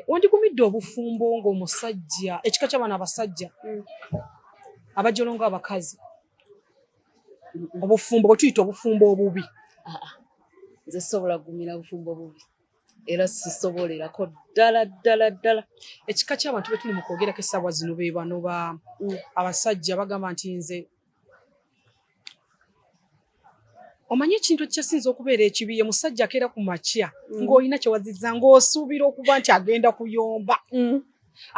Wandigumidde obufumbo ng'omusajja ekika ky'abaana abasajja abajolonga abakazi obufumbo bwe tuyita obufumbo obubi. Nze sobola gumira bufumbo bubi era sisobolerako ddala. Ekika ky'abantu be tuli mu kwogerako essaawa zino be bano abasajja bagamba nti nze omanyi ekintu ekyasinza okubeera ekibi ye musajja akeera ku makya ng'olina kyewazizza ng'osuubira okuba nti agenda kuyomba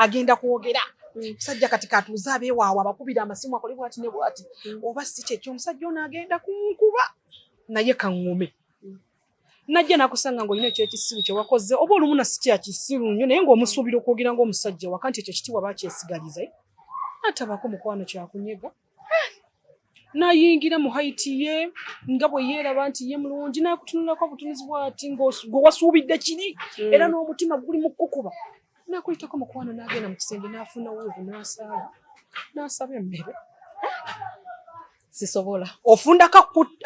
agenda kwogera musajja kati katuuze abeewaawo abakubira amasimu akole bwati ne bwati oba si kyekyo omusajja ono agenda kunkuba naye kaŋŋume najja nakusanga ng'olina ekyekisiru kye wakoze oba olumu na si kyakisiru nnyo naye ng'omusuubira okwogera ng'omusajja waka nti ekyo kitiibwa baakyesigaliza atabako mukwano kyakunyega nayingira mu haiti ye nga bwe yeeraba nti ye mulungi nakutunulako obutunuzi bwati gwe wasuubidde kiri era n'omutima guli mu kukuba nakuyitako mukwano n'agenda mu kisenge n'afuna wuuvu n'asaba emmere. Sisobola ofundako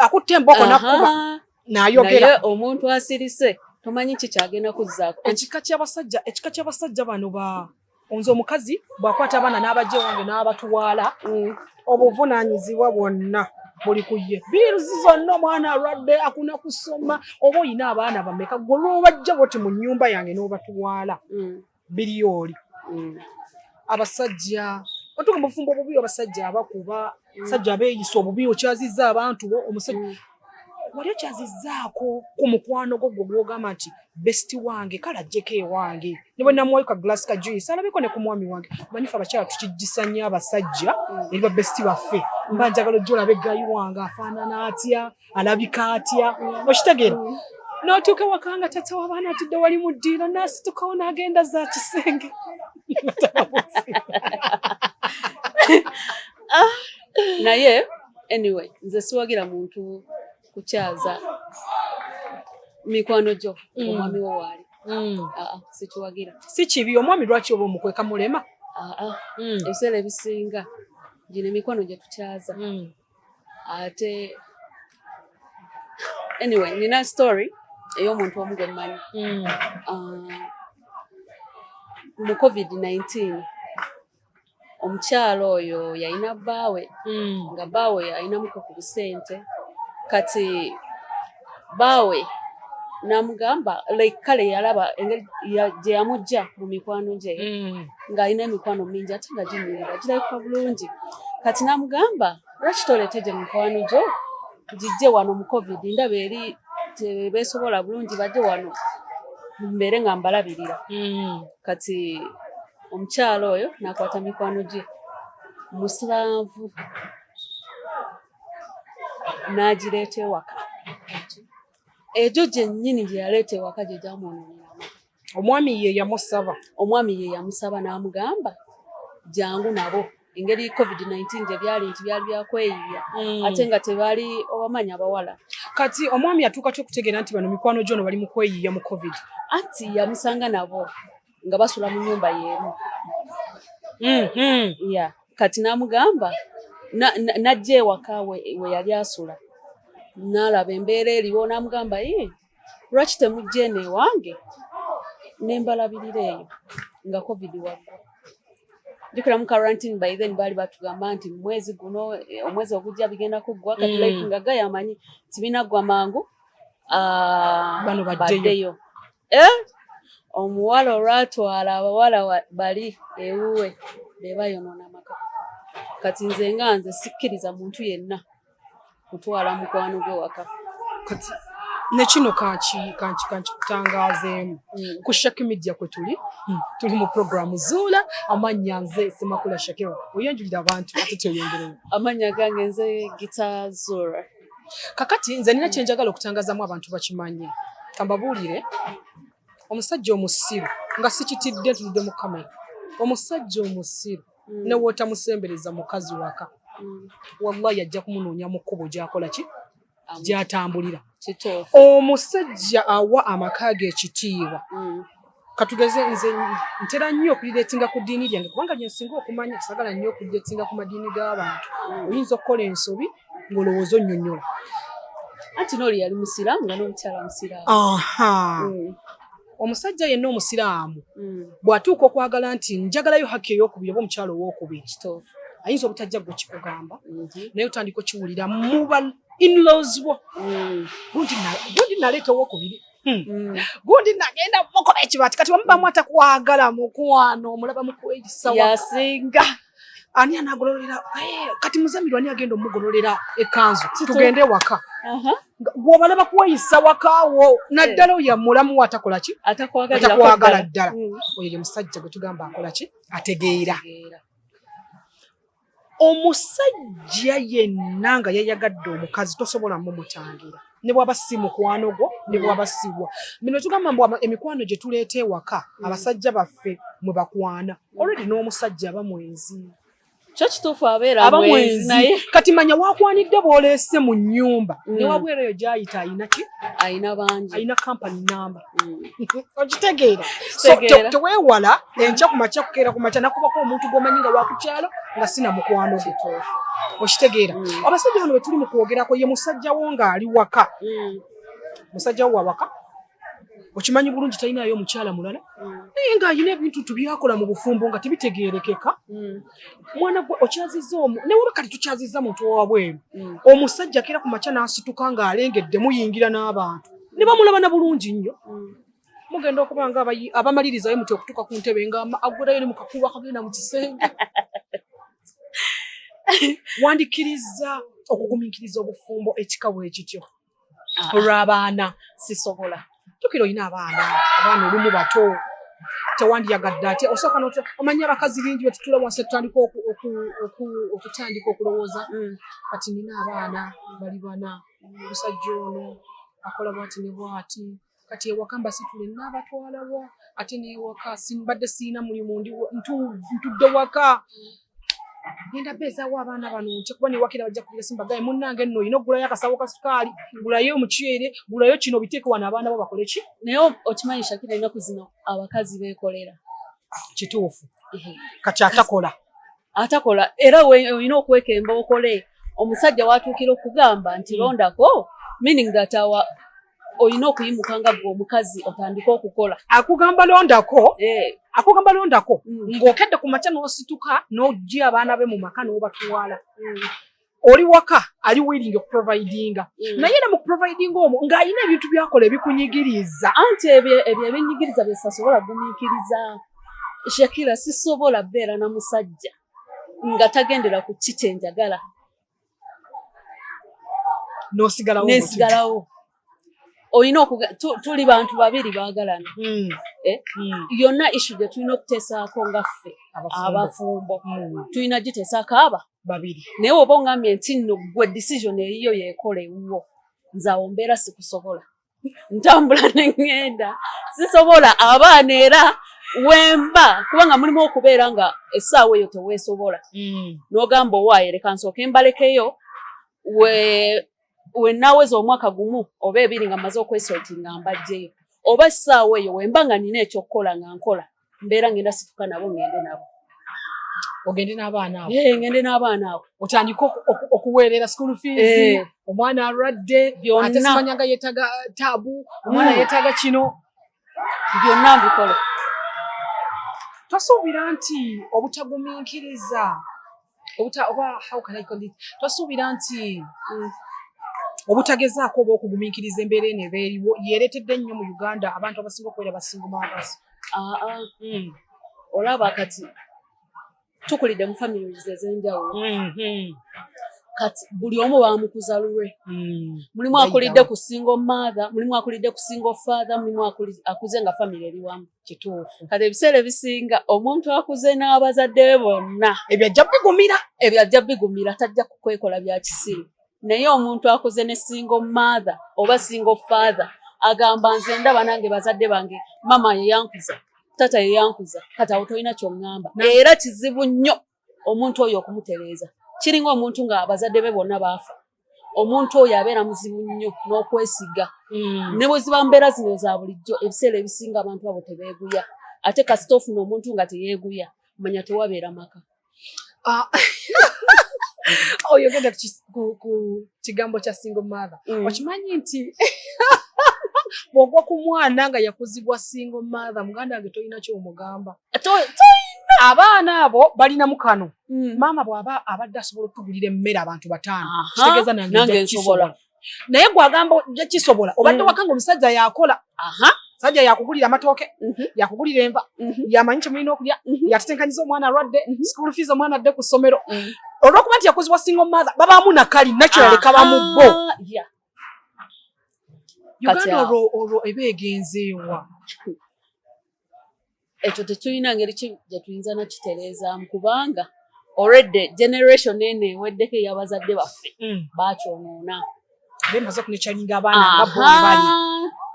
akutta emboko nakkuba n'ayogera naye omuntu asirise tomanyi ki kyagenda kuzzaako. ekika ky'abasajja bano nze omukazi bw'akwata abaana n'abajja ewange n'abatuwaala obuvunaanyizibwa bwonna buli ku ye. Biiruzi zonna omwana alwadde akuna kusoma oba oyina abaana bameka gwe lw'obajja bwoti mu nnyumba yange n'obatuwaala biri oli. Abasajja otugamba obufumbo obubi abasajja abakuba abasajja abeeyisa obubi okyazizza abantu bo omusajja wali okyazizzaako ku mukwano gwo gwe gw'ogamba nti besiti wange kale ajjeko ewange ne bwe namuwayo ka glass ka juice alabeko ne ku mwami wange. Manyifu abakyala tukijjisa nnyo abasajja eri ba besiti baffe mba njagala ojja olabe gayi wange afaanana atya alabika atya okitegeera n'otuuka ewaka nga tata w'abaana atudde wali mu ddiiro n'asitukawo n'agenda za kisenge naye anyway nze siwagira muntu kukyaza mikwano gyo omwami wo waali sikiwagira. Si kibi omwami lwaki oba omukweka mulema ebiseera ebisinga gino emikwano gye tukyaza ate anyway nina story ey'omuntu omu gwe mmanyi mu COVID-19 omukyalo oyo yalina bbaawe nga bbaawe alinamuko ku busente kati bbaawe n'amugamba like kale yalaba engeri gye yamugja mu mikwano gye ng'alina emikwano mingi ate nga ginyirira girabika bulungi kati n'amugamba lwaki toleetedde mikwano gyo gijje wano mu COVID ndaba eri tebeesobola bulungi bajje wano mbeere nga mbalabirira. Kati omukyalo oyo n'akwata mikwano gye musanvu n'agireeta ewaka. Egyo gyennyini gye yaleeta ewaka gye gyamwonooneramu. Omwami ye yamusaba. Omwami ye yamusaba n'amugamba jangu nabo engeri COVID-19 gye byali nti byali byakweyiya ate nga tebaali obamanya abawala. Kati omwami yatuuka ty okutegeera nti bano mikwano gyono bali mu kweyiya mu COVID. Anti yamusanga nabo nga basula mu nnyumba y'emu. Kati n'amugamba n'ajja ewaka we yali asula n'alaba embeera eriwo n'amugamba lwaki temujja eno ewange n'embalabirira eyo nga COVID waggwa. Jukira mu quarantine by then baali batugamba nti mwezi guno omwezi ogujja bigenda kuggwa kati like nga gayamanyi tibinaggwa mangu bano baddeyo. Omuwala olwatwala abawala bali ewuwe be bayonoona amaka. Kati nze nga nze sikkiriza muntu yenna kutwala mukwano gwe waka. Kati ne kino kankikutangazeemu ku Shaki Media kwe tuli mu programu Zuula amannya nze Semakula Shakira oyanjulira abantu ate toyongereyo amannya gange nze Gita Zura. Kakati nze nina kyenjagala okutangazaamu abantu bakimanye kambabuulire omusajja omusiru nga sikitidde tuludde mu kamera omusajja omusiru ne wootamusembereza mukazi waka wallahi ajja kumunoonya mu kkubo gy'akola ki gy'atambulira. Omusajja awa amaka ge ekitiibwa katugeze nze ntera nnyo okulireetinga ku ddiini lyange kubanga gye nsinga okumanya sagala nnyo okulireetinga ku madiini g'abantu oyinza okukola ensobi ng'olowooza onnyonnyola anti n'oli yali musiraamu nga n'omukyala musiraamu. omusajja yenna omusiraamu bw'atuuka okwagala nti njagalayo haki ey'okubiri oba omukyalo ow'okubiri ayinza obutajja gwe kikugamba naye otandika okiwulira mu ba in-laws bo gundi naleeta ow'okubiri gundi nagenda mukola ekibaati kati bamubamu atakwagala mukwano omulaba mukweyisa yasinga ani anagololera kati muzamiri ani agenda omugololera ekanzu tugende waka bw'obalaba kweyisa wakaawo naddala oyo mulamu we atakola ki atakwagala ddala oyo ye musajja gwe tugamba akola ki ategeera omusajja yenna nga yayagadde omukazi tosobola mumutangira ne bwaba si mukwano gwo ne bwaba siwa bino tugamba mbu emikwano gye tuleeta ewaka abasajja baffe mwe bakwana olwedi n'omusajja abamwenzi kyo kituufu abeera mwenzi naye kati manya wakwanidde bw'oleese mu nnyumba ne wabwera eyo gy'ayita ayina ki ayina bangi ayina company number okitegeera so teweewala enkya ku makya kukeera ku makya nakubako omuntu gw'omanyi nga wakukyalo nga sina mukwano gwe okitegeera abasajja bano bwe tuli mu kwogerako ye musajjawo ng'ali waka musajjawo wa waka okimanyi bulungi talinayo omukyala mulala naye ng'ayina ebintu tubyakola mu bufumbo nga tebitegeerekeka mwana gwe okyazizza ne waba kati tukyazizza muntu owabweru omusajja keera ku makya n'asituka ng'alengedde muyingira n'abantu ne bamulaba na bulungi nnyo mugenda okuba nga abamalirizayo muti okutuuka ku ntebe nga aggwerayo ne mukakuba akagenda mu kisenge wandikkiriza okugumiikiriza obufumbo ekika bwe kityo olw'abaana sisobola tukira oyina abaana olumu bato tewandiyagadde ate osooka omanyi abakazi bingi betutula wansi tutandika okutandika okulowooza kati nina abaana bali bana omusajja ono akola bwati ne bwati kati ewaka mbasitule naabatwalawa ate newaka mbadde siina mulimu ntudde waka genda beezaawo abaana bano nti kuba newakira bajja kugira simbagaye munnange nno olina okugulayo akasawo ka sukaali gulayo omuceere gulayo kino biteeke wano abaana bo bakole ki naye okimanyi Shakira ennaku zino abakazi beekolera kituufu kati atakola era olina okwekemba okole omusajja watuukira okugamba nti londako meaning that olina okuyimuka nga gwe omukazi otandika okukola akugamba londako ng'okedde ku makya n'osituka n'ojja abaana be mu maka n'obatwala oli waka ali willing okuprovidinga naye era mu kuprovidinga omwo ng'alina ebintu byakola ebikunyigiriza anti ebyo ebinyigiriza bye sasobola gumiikiriza Shakira sisobola beera na musajja nga tagendera ku kiki njagala n'osigalawo olina tuli bantu babiri baagalana yonna issue gye tulina okuteesaako nga ffe abafumbo tulina giteesaako babiri naye oba ongambye nti nno gwe decision eriyo yeekola ewuwo nze awo mbeera sikusobola ntambula neŋŋenda sisobola abaana era wemba kubanga mulimu okubeera nga essaawa eyo teweesobola n'ogamba owaaye leka nsooke mbalekeyo we naweza omwaka gumu oba ebiri nga maze okwesorti nga mbajjeyo oba essaawa eyo wemba nga nina ekyokukola nga nkola mbeera ngenda situka nabo ngende nabo ogende n'abaana abo ngende n'abaana abo otandika okuweerera school fees omwana alwadde ate simanya nga yeetaga taabu omwana yeetaga kino byonna mbikola twasuubira nti obutagumiikiriza twasuubira nti obutagezaako oba okugumiikiriza embeera eno eba eriwo yeereetedde nnyo mu Uganda abantu abasinga okubeera basingo maabasi olaba kati tukulidde mu families ez'enjawulo kati buli omu bamukuza lulwe mulimu akulidde ku single mother mulimu akulidde ku single father mulimu akuze nga family eri wamu kituufu kati ebiseera ebisinga omuntu akuze n'abazadde be bonna ebyo ajja bigumira tajja kukwekola bya kisiru naye omuntu akuze ne single mother oba single father agamba nze ndaba nange bazadde bange mama yeyankuza tata yeyankuza kati awo tolina ky'oŋŋamba era kizibu nnyo omuntu oyo okumutereeza kiringa omuntu nga abazadde be bonna baafa omuntu oyo abeera muzibu nnyo n'okwesiga ne bwe ziba mbeera zino za bulijjo ebiseera ebisinga abantu abo tebeeguya ate kasita ofuna omuntu nga teyeeguya manya tewabeera maka oyogedde ku kigambo kya single mother okimanyi nti bw'ogwa ku mwana nga yakuzibwa single mother muganda wange tolina ky'omugamba. Abaana abo balinamu kano. Maama bw'aba abadde asobola okutugulira emmere abantu 5. Kitegeeza nange kisobola. Naye gwagamba ojja kisobola. Obadde wakanga omusajja yakola. Sajja yakugulira amatooke, yakugulira enva, yamanyi kye mulina okulya, yatetenkanyiza omwana alwadde, school fees omwana adde ku ssomero. Olw'okuba nti yakuzibwa single mother babaamu nakali naturally kabamu bo. Uganda olwo eba egenzeewa. Ekyo tetulina ngeri gye tuyinza nakitereezaamu kubanga already generation eno eweddeko ey'abazadde baffe baakyonoona. Bemaze kunecalinga abaana nga bo bali.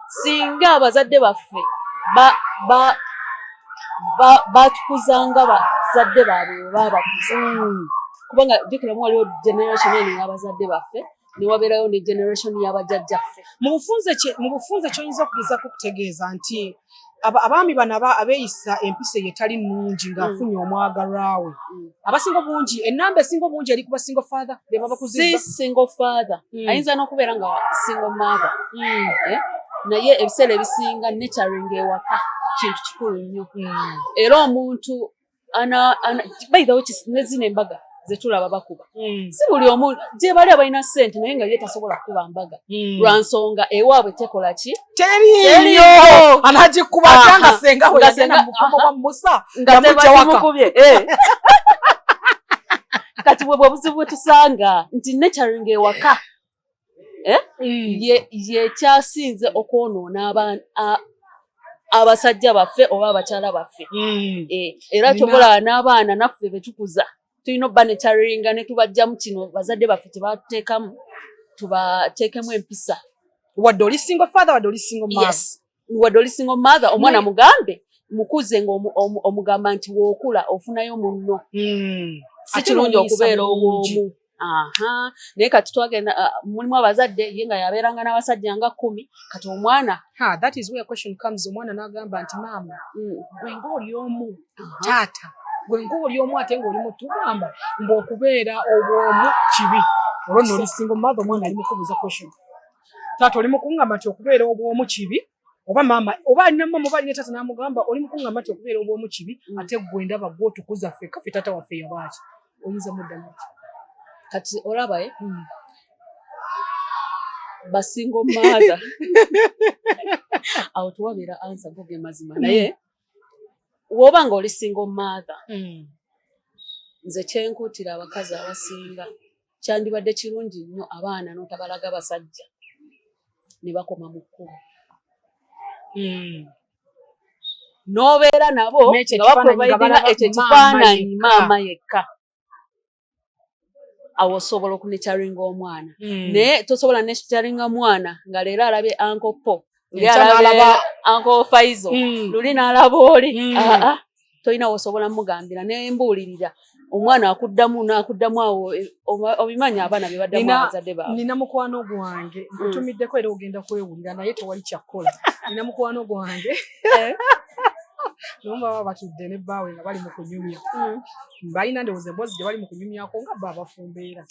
Singa abazadde baffe batukuzanga bazadde baabwe babakuza. Kubanga jjukiramu waliwo generation eno y'abazadde baffe ne wabeerayo ne generation y'abajjajjaffe. Mu bufunze ky'oyinza okugezaako okutegeeza nti abaami bano abeeyisa empisa etali nnungi ng'afunye omwagalwa we. Abasinga obungi, ennamba esinga obungi eri ku basingle father be baba kuzizza. Si single father. Ayinza n'okubeera nga single mother. Naye ebiseera ebisinga nurturing ewaka kintu kikulu nnyo. Era omuntu by the way ne zino embaga zetulaba bakuba. Si buli omuntu gye bali abalina ssente naye nga ye tasobola kukuba mbaga. Lwa nsonga ewaabwe tekola ki? Teriyo! Anagikuba cyanga senga we yagenda mu bufumo bwa Musa nga mujja waka. Kati bwe buzibu tusanga nti nurturing ewaka. Ye kyasinze okwonoona abasajja baffe oba abakyala baffe. Era kyobola n'abaana naffe betukuza tulina obba ne kyaringa ne tubajjamu kino bazadde baffe tebateekamu tubateekemu empisa. Wadde oli single father wadde oli single mother. Yes. Wadde oli single mother omwana mugambe mukuze ng'omugamba nti wookula ofunayo munno. Si kirungi okubeera obwomu. Naye kati twagenda mulimu abazadde ye nga yabeeranga n'abasajja nga 10 kati omwana. That is where question comes. Omwana n'agamba nti maama gwe ng'oli omu taata gwe ng'oli omu ate ng'oli mu tugamba ng'okubeera obwomu kibi. Olwo nno oli single mother omwana ali mu kubuuza question. Taata oli mu kungamba nti okubeera obwomu kibi oba maama oba alina maama oba alina taata n'amugamba oli mu kungamba nti okubeera obwomu kibi ate gwe ndaba gw'otukuza ffekka ffe taata waffe yabaaki. Oyinza muddamu ati kati olaba basingle mother awo tuwabeera ansa goge mazima naye woba nga oli single mother nze kyenkuutira abakazi abasinga kyandibadde kirungi nnyo abaana n'otabalaga basajja ne bakoma mu kkubo n'obeera nabo nga baprovidinga ekyo ekifaananyi maama yekka. Awo osobola okunekyaringa omwana. Naye tosobola nekyaringa mwana nga leero alabye Uncle Po, luli alabye Uncle Faizo, luli n'alaba oli. Tolina wosobola mugambira nembuulirira omwana akuddamu awo obimanya abaana bye baddamu abazadde baabwe. Nina mukwano gwange nkutumiddeko era ogenda kwewulira naye tewali kyakkola. Nina mukwano gwange nomba baba batudde ne bbaawe nga bali mu kunyumya. Balina ndowooza emboozi gye bali mu kunyumyako nga bba abafumbeera.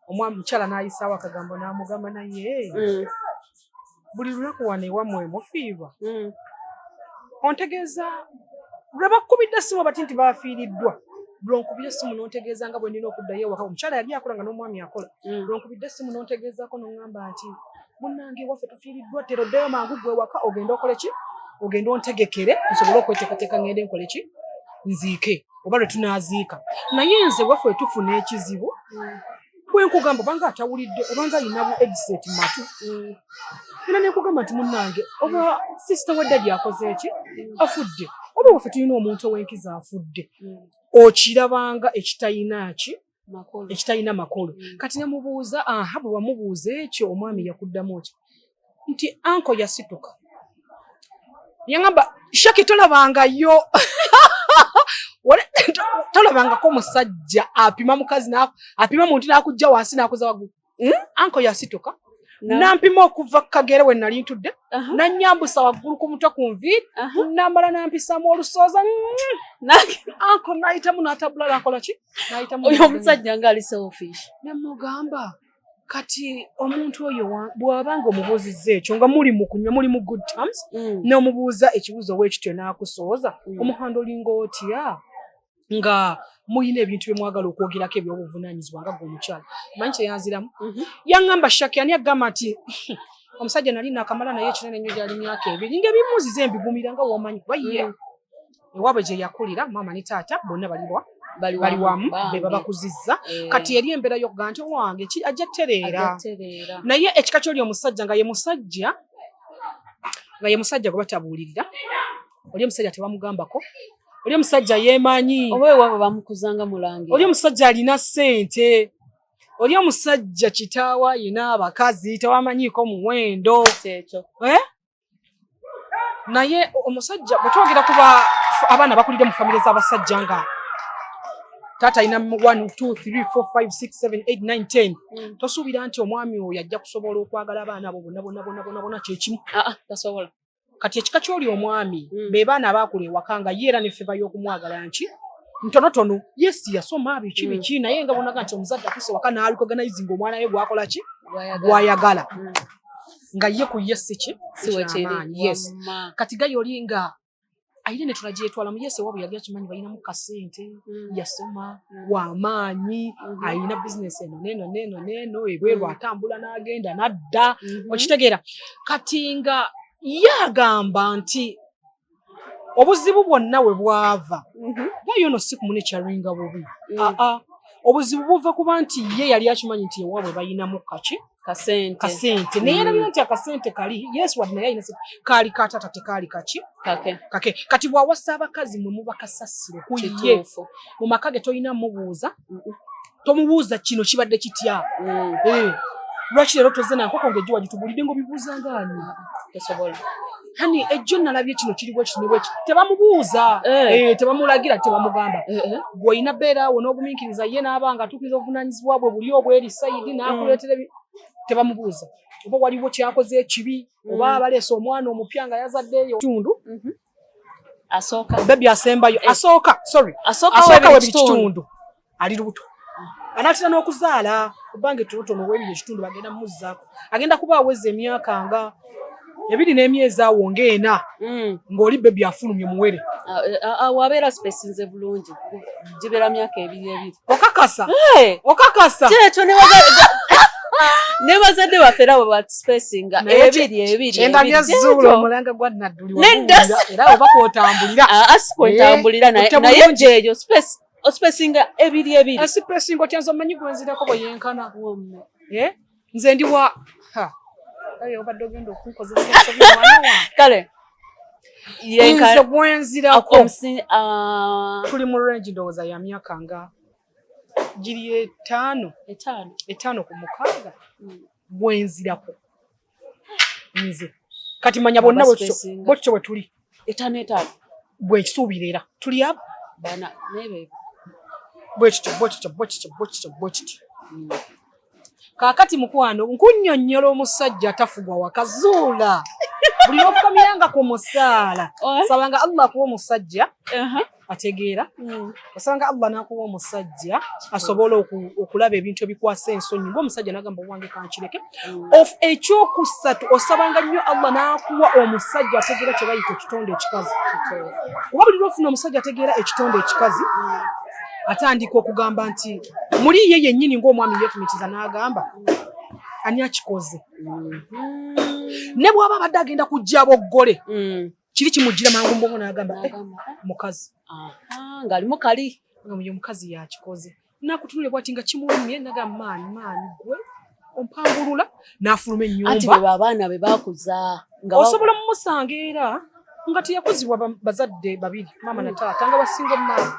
Omwami mukyala n'ayisaawo akagambo n'amugamba naye buli lunaku wano ewammwe mufiirwa. Ontegeeza lwe bakkubidde essimu bati nti baafiiriddwa. Lwonkubira essimu n'ontegeeza nga bwe nina okuddayo ewaka. Omukyala yali akola nga n'omwami akola. Lwonkubidde essimu n'ontegeezaako n'oŋŋamba nti munnange ewaffe tufiiriddwa teroddeyo mangu gwe ewaka ogenda okole ki? Ogenda ontegekere nsobole okweteekateeka ngende nkole ki? Nziike oba lwe tunaaziika. Naye nze waffe tufuna ekizibu bwe nkugamba obanga atawulidde obanga alinabu headset matu. Era ne nkugamba nti munnange oba sister we ddadi akoze eki? Afudde. Oba waffe tulina omuntu ow'enkiza afudde. Okirabanga ekitayina ki? Ekitalina makulu. Kati ne mubuuza bwe wamubuuza ekyo omwami yakuddamu ki? Nti anko yasituka. Yangamba Shaki tolabangayo tolabangako omusajja apima mukazi apima muntu n'akujja wansi n'akuza waggulu. Anko yasituka nampima okuva Kagere we nali ntudde nannyambusa waggulu ku mutwe ku nviiri namala nampisaamu olusooza anko n'ayitamu n'atabula n'akola ki? Oyo omusajja ng'ali selfish. Ne mugamba kati omuntu oyo bw'abanga omubuzizza ekyo nga muli mu kunywa muli mu good terms n'omubuuza ekibuuzo w'ekityo n'akusooza omuhanda olinga otya nga muyina ebintu bye mwagala okwogerako ebyobuvunaanyizibwa nga gw'omukyala manyi kye yanziramu yaŋŋamba Shaki ani agamba nti omusajja nali naakamala naye ekinene nnyo gyali myaka 2 ng'ebimuuziza embigumira nga w'omanyi kuba ye ewaabwe gye yakulira maama ne taata bonna bali wamu be babakuzizza kati eri embeera y'okugamba nti wange ajja ttereera naye ekika ky'oli omusajja nga ye musajja gwe batabuulirira oli omusajja tebamugambako oli omusajja yeemanyi oba ewaabwe bamukuzanga mulangira oli omusajja alina ssente oli omusajja kitaawa ayina abakazi tewamanyiiko muwendo naye omusajja bwe twogera kuba abaana bakulira mu famire z'abasajja nga taata alina 1 2 3 4 5 6 7 8 9 10 tosuubira nti omwami oyo ajja kusobola okwagala abaana abo bonna kyekimu tasobola kati ekika ky'oli omwami be baana abaakula ewaka nga ye era n'effeba y'okumwagala nki ntonotono yesi yasoma biki naye nga bonaga nti omuzadde akuse waka n'alukoganizinga omwana we bwakola ki bwayagala nga ye ku yesi ki yes kati gayi oli nga Irene tulagyetwala mu yesi wabwe yali akimanyi balinamu kasente yasoma w'amaanyi alina bizinesi eno neno ebweru atambula n'agenda n'adda okitegeera kati nga yagamba nti obuzibu bwonna we bwava gayo no si kumunekyaringa bubi obuzibu buva kuba nti ye yali akimanyi nti ewaabwe balinamu kasente naye yalabira nti akasente kali yesu wadde naye alina kaali katata tekaali kake kati bw'awasa abakazi mwe muba kasasiro kuye mu maka ge tolina mubuuza tomubuuza kino kibadde kitya lwaki leero toze nankoko ng'ejjo wagitubulidde ng'obibuuza ngaani tesobola hani ejjo nalabye kino kiriwo ekitiniwo eki tebamubuuza tebamulagira tebamugamba gw'olina beera awo n'ogumiikiriza ye n'abanga atuukiriza obuvunaanyizibwa bwe buli obweri sayidi n'akuleetera tebamubuuza oba waliwo kyakoze ekibi oba abaleese omwana omupya nga yazaddeeyo kitundu bebi asembayo asooka webiri kitundu ali lubuto anaatera n'okuzaala kubanga ettonotono w'ebiri ekitundu bagenda mumuzzaako agenda kuba aweza emyaka nga 2 n'emyezi awo ng'ena ng'oli bebi afulumye muwere wabeera sipesinze bulungi gibeera myaka 2 okakasa kyekyo ne bazadde baffe era bwe batusipesinga 2 endabya zzuula omulanga gwa nadduli era oba kwotambulira asikwetambulira naye gyeyo osipesinga 2 sipesinga otyanza omanyi gwenzirako bwe yenkana nze ndi wa obadde ogenda okunkozesa ensobi mwana wa kale nze gwenzirako tuli mu range ndowooza ya myaka nga giri 5 ku 6 gwenzirako nze kati manya bonna bwekityo bwe tuli 5 bwekisuubira era tuli abo bana nebe bwekityo kaakati mukwano nkunnyonnyola omusajja atafugwa wakazuula buli ofukamyanga ku musaala sabanga Allah akuwa omusajja ategeera osanga Allah n'akuwa omusajja asobola okulaba ebintu ebikwasa ensonyi ng'omusajja n'agamba wange kankireke ekyokusatu osabanga nnyo Allah n'akuwa omusajja ategeera kye bayita ekitonde ekikazi kuba buli lwofuna omusajja ategeera ekitonde ekikazi atandika okugamba nti muli ye yennyini ng'omwami yeefumitiza n'agamba ani akikoze ne bw'aba abadde agenda kujja aboggole kiri kimujjira mangu mbongo n'agamba mukazi ng'alimu kali nga omukazi yakikoze nakutunule bwati nga kimulumye nagamba maani gwe ompangulula n'afuluma ennyumba anti bwe abaana be baakuza osobola mumusanga era nga teyakuzibwa bazadde babiri maama na taata nga basinga omumaama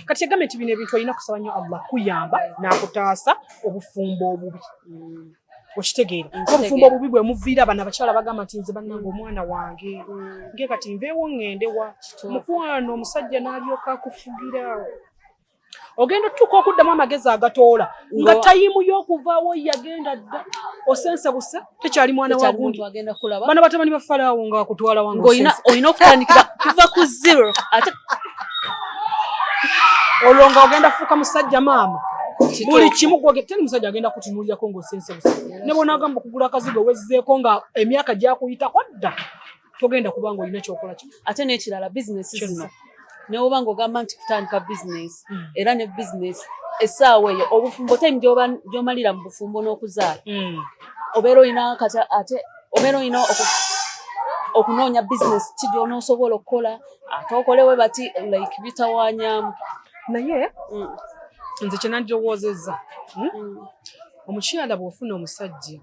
kati yagambe nti bino ebintu alina kusaba nnyo Allah kuyamba n'akutaasa obufumbo obubi okitegeera obufumbo obubi bwe muviira abana abakyala bagamba nti nze bannanga omwana wange nge kati nveewo ŋŋendewa mukwano omusajja n'alyoka akufugira ogenda otuuka okuddamu amagezi agatoola nga tayimu y'okuvaawo yagenda dda osense busa tekyali mwana wa gundi bana batabani ba Falaawo nga akutwala wange olina okutandikira kuva ku 0 ate olwo nga ogenda fuuka musajja maama buli kimu gwogera musajja agenda kutunulirako ng'osense busa ne bonagamba okugula akazigo wezzeeko nga emyaka gyakuyitako dda togenda kubanga olina kyokola ki ate n'ekirala bizinesi zino ne woba ng'ogamba nti kutandika bizinesi era ne bizinesi essaawa eyo obufumbo time gy'omalira mu bufumbo n'okuzaala obeera olina okunoonya bizinesi ki gy'onoosobola okukola ate okolewe bati like bitawaanyaamu naye nze kye nandirowoozezza omukyala bw'ofuna omusajja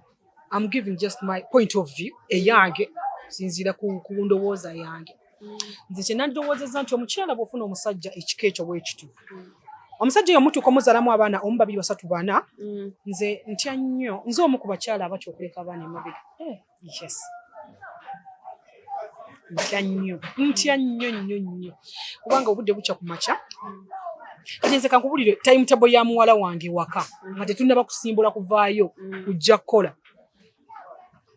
I'm giving just my point of view eyange sinziira ku ndowooza yange nze kye nandirowoozezza nti omukyala bw'ofuna omusajja ekika ekyo bwekitu omusajja oyo mutuuka omuzaalamu abaana 1 2 3 4 nze ntya nnyo nze omu ku bakyala abatya okuleka abaana emabega yes ntya nnyo kubanga obudde bukya ku makya kati nze kankubulire timetable ya muwala wange waka nga tetunnaba kusimbula kuvaayo kujja kukola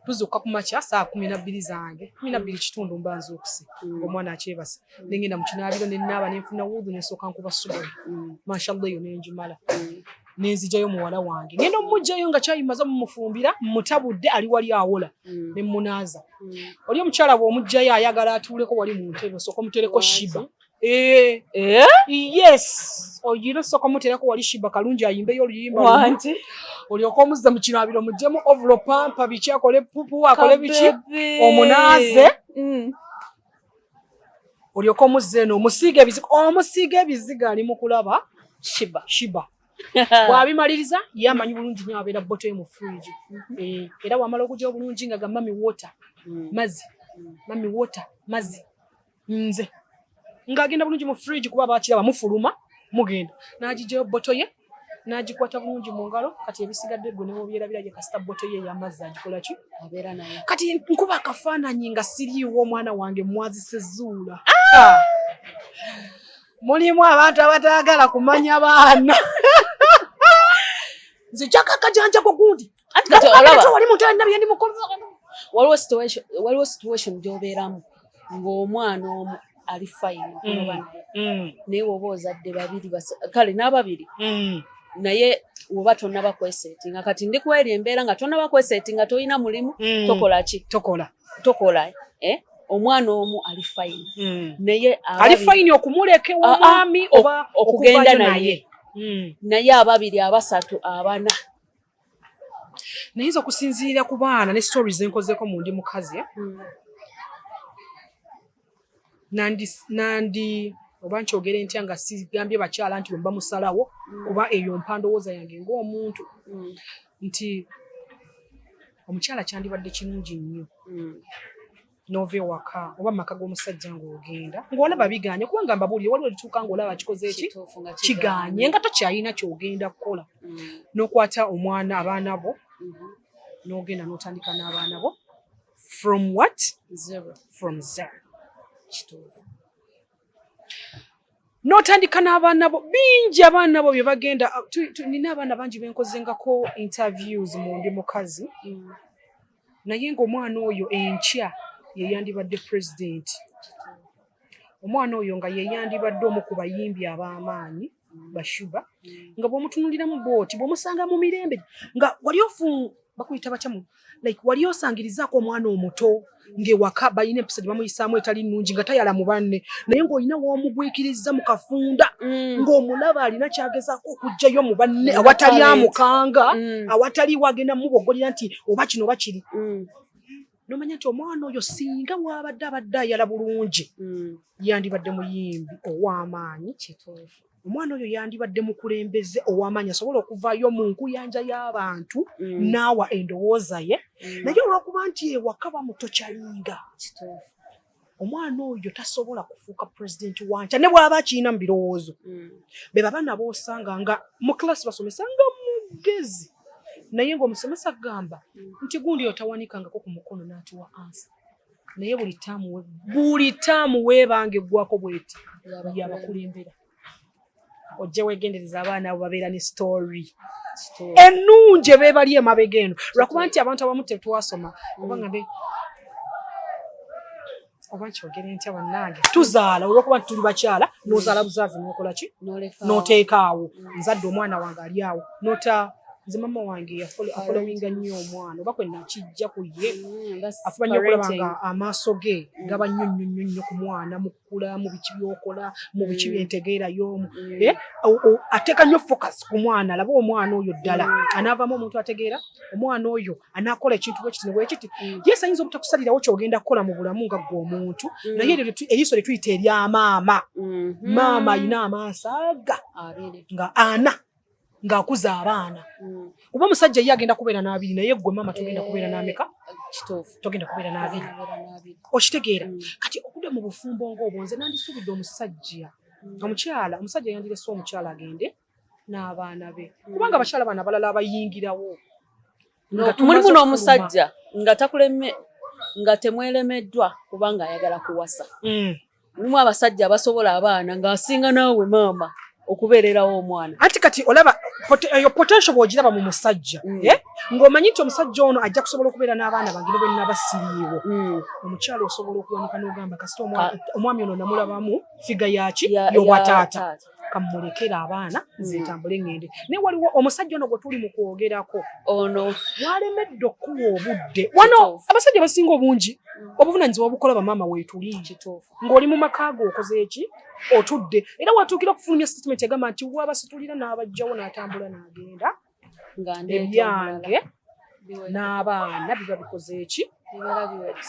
tuzukka ku makya saa 12 zange 12 kitundu mba nzuukuse ng'omwana akyebase nengenda mu kinaabiro ne nnaaba ne nfuna wuudu ne nsooka nkuba subuhi mashallah eyo nenjumala nenzigyayo muwala wange ngenda omumugjayo nga kyayimaza mumufumbira mutabudde ali wali awola ne munaaza oli omukyala bw'omugjayo ayagala atuuleko wali mu ntebe osooka omutereko shiba yes oyina osooka omutereko wali shiba kalungi ayimbeyo oluyimba olyoka omuzza mu kinaabiro muggyemu ovulo pampa biki akole pupu akole biki omunaaze olyoka omuzza eno omusiiga ebiziga ali mu kulaba shiba bw'abimaliriza ye amanyi bulungi nnyo abeera bboto ye mu fridge era wamala okugya obulungi nga ga mami water mazzi nze ng'agenda bulungi mu fridge kuba baakiraba mufuluma mugenda n'agigyayo bboto ye n'agikwata bulungi mu ngalo kati ebisigadde gwe newobyerabira gye kasita bboto ye ey'amazzi agikola ki abeera naye kati nkuba akafaananyi nga siriiwo omwana wange mwazisezuula mulimu abantu abataagala kumanya baana nzijjako akajanjako gundi anti kati olaba wali muntu alina bye ndimukola waliwo situation gy'obeeramu ng'omwana omu ali fine okunoba naye naye woba ozadde babiri kale n'ababiri naye woba tonnaba kwesetinga kati ndikuweerya embeera nga tonnaba kwesetinga tolina mulimu tokola ki tokola omwana omu ali fine naye ali fine okumuleka omwami oba okugenda naye naye ababiri abasatu abana nayinza okusinziirira ku baana ne stories enkozeeko mu ndi mukazi nandi oba nkyogere ntya nga sigambye bakyala nti bwe mba musalawo kuba eyo mpandowooza yange ng'omuntu nti omukyala kyandibadde kirungi nnyo n'ova ewaka oba mumaka g'omusajja ng'ogenda ng'olaba biganye kubanga mbabuulire waliwo lituuka ng'olaba kikoze eki kiganye nga tokyalina ky'ogenda kukola n'okwata omwana abaana bo n'ogenda n'otandika n'abaana bo from what from zero kituufu n'otandika n'abaana bo bingi abaana bo bye bagenda nina abaana bangi benkozengako interviews mu ndi mukazi naye ng'omwana oyo enkya yeyandibadde president omwana oyo nga yeyandibadde omu ku bayimbi ab'amaanyi bashuba nga bw'omutunuliramu bwoti bw'omusanga mu mirembe nga wali bakuyita batyamu like wali osangirizaako omwana omuto ng'ewaka balina empisa gye bamuyisaamu etali nnungi nga tayala mu banne naye ng'olina w'omugwikiriza mu kafunda ng'omulaba alina kyagezaako okuggyayo mu banne awatali amukanga awatali wagenda mubogolera nti oba kino oba kiri n'omanya nti omwana oyo singa abadde ayala bulungi yandibadde muyimbi ow'amaanyi kituufu omwana oyo yandibadde mukulembeze ow'amaanyi asobola okuvaayo mu nkuyanja y'abantu n'awa endowooza ye naye olw'okuba nti ewaka bamutokyalinga omwana oyo tasobola kufuuka pulezidenti wankya ne bw'aba akiina mu birowoozo be babaana boosanga nga mu kilasi basomesa nga mugezi naye ng'omusomesa agamba nti gundi oyo tawanikangako ku mukono n'atuwa ansa naye buli taamu weebanga eggwako bweti yabakulembera ojja weegendereza abaana abo babeera ne story ennungi beebali emabega eno lwakuba nti abantu abamu tetwasoma oba nga oba nkyogere ntya bannange tuzaala olwokuba tuli bakyala n'ozaala buzaavu n'okola ki n'oteekaawo nzadde omwana wange ali awo nota nze mama wange afolowinga nnyo omwana oba kwenna kijja ku ye afuba nnyo okulaba nga amaaso ge gaba nnyo ku mwana mu kukula mu biki byokola mu biki byentegeerayo ateeka nnyo focus ku mwana alaba omwana oyo ddala anaavaamu omuntu ategeera omwana oyo anaakola ekintu bwekiti nebwekiti yes ayinza obutakusalirawo kyogenda kukola mu bulamu nga gwe omuntu naye eriiso lye tuyita erya maama maama alina amaaso aga nga ana ng'akuza abaana kuba omusajja ye agenda kubeera n'abiri naye gwe maama togenda kubeera n'ameka togenda kubeera n'abiri okitegeera kati okudde mu bufumbo ng'obwo nze nandisuubidde omusajja omusajja yandirese omukyala agende n'abaana be kubanga abakyala baana balala abayingirawo mulimu n'omusajja nga temwelemeddwa kubanga ayagala kuwasa mulimu abasajja abasobola abaana ng'asinga naawe maama okubeererawo omwana anti kati olaba eyo potential bw'ogiraba mu musajja ng'omanyi nti omusajja ono ajja kusobola okubeera n'abaana bange ne bwe nnaba siriiwo omukyala osobola okuwanika n'ogamba kasita omwami ono namulabamu figa yaki y'obwataata kamulekera abaana nze ntambule ŋŋende naye waliwo omusajja ono gwe tuli mu kwogerako ono walemedde okuwa obudde wano abasajja basinga obungi obuvunaanyizibwa obukola bamaama weetuli ng'oli mu maka go okoze eki otudde era watuukira okufulumya statement egamba nti wabasitulira n'abajjawo n'atambula n'agenda ebyange n'abaana biba bikoze eki